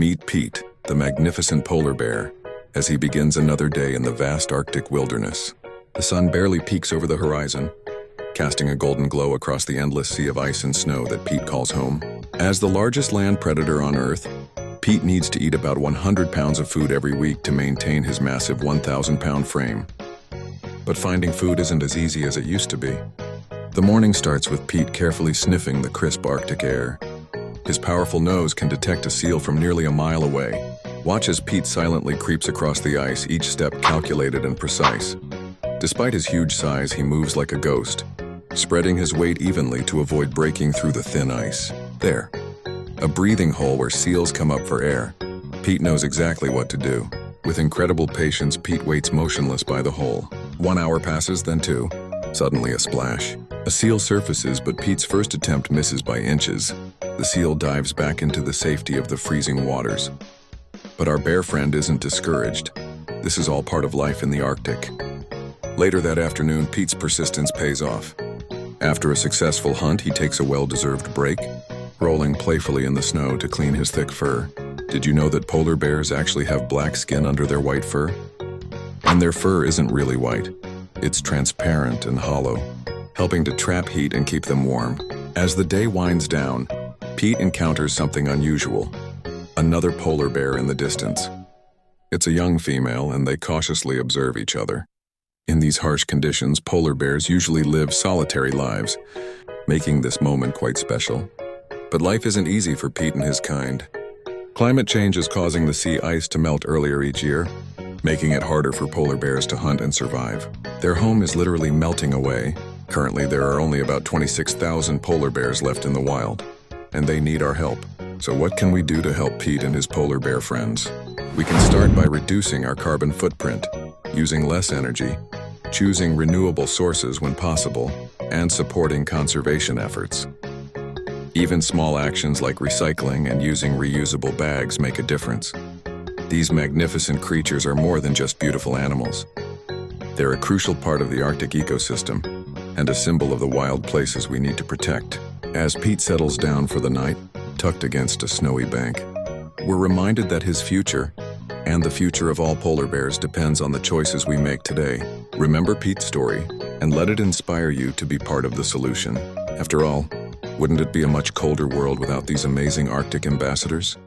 Meet Pete, the magnificent polar bear, as he begins another day in the vast Arctic wilderness. The sun barely peeks over the horizon, casting a golden glow across the endless sea of ice and snow that Pete calls home. As the largest land predator on Earth, Pete needs to eat about 100 pounds of food every week to maintain his massive 1,000-pound frame. But finding food isn't as easy as it used to be. The morning starts with Pete carefully sniffing the crisp Arctic air. His powerful nose can detect a seal from nearly a mile away. Watch as Pete silently creeps across the ice, each step calculated and precise. Despite his huge size, he moves like a ghost, spreading his weight evenly to avoid breaking through the thin ice. There, a breathing hole where seals come up for air. Pete knows exactly what to do. With incredible patience, Pete waits motionless by the hole. 1 hour passes, then 2. Suddenly a splash. A seal surfaces, but Pete's first attempt misses by inches. The seal dives back into the safety of the freezing waters. But our bear friend isn't discouraged. This is all part of life in the Arctic. Later that afternoon, Pete's persistence pays off. After a successful hunt, he takes a well-deserved break, rolling playfully in the snow to clean his thick fur. Did you know that polar bears actually have black skin under their white fur? And their fur isn't really white. It's transparent and hollow, helping to trap heat and keep them warm. As the day winds down, Pete encounters something unusual. Another polar bear in the distance. It's a young female, and they cautiously observe each other. In these harsh conditions, polar bears usually live solitary lives, making this moment quite special. But life isn't easy for Pete and his kind. Climate change is causing the sea ice to melt earlier each year, making it harder for polar bears to hunt and survive. Their home is literally melting away. Currently, there are only about 26,000 polar bears left in the wild, and they need our help. So what can we do to help Pete and his polar bear friends? We can start by reducing our carbon footprint, using less energy, choosing renewable sources when possible, and supporting conservation efforts. Even small actions like recycling and using reusable bags make a difference. These magnificent creatures are more than just beautiful animals. They're a crucial part of the Arctic ecosystem and a symbol of the wild places we need to protect. As Pete settles down for the night, tucked against a snowy bank, we're reminded that his future, and the future of all polar bears, depends on the choices we make today. Remember Pete's story, and let it inspire you to be part of the solution. After all, wouldn't it be a much colder world without these amazing Arctic ambassadors?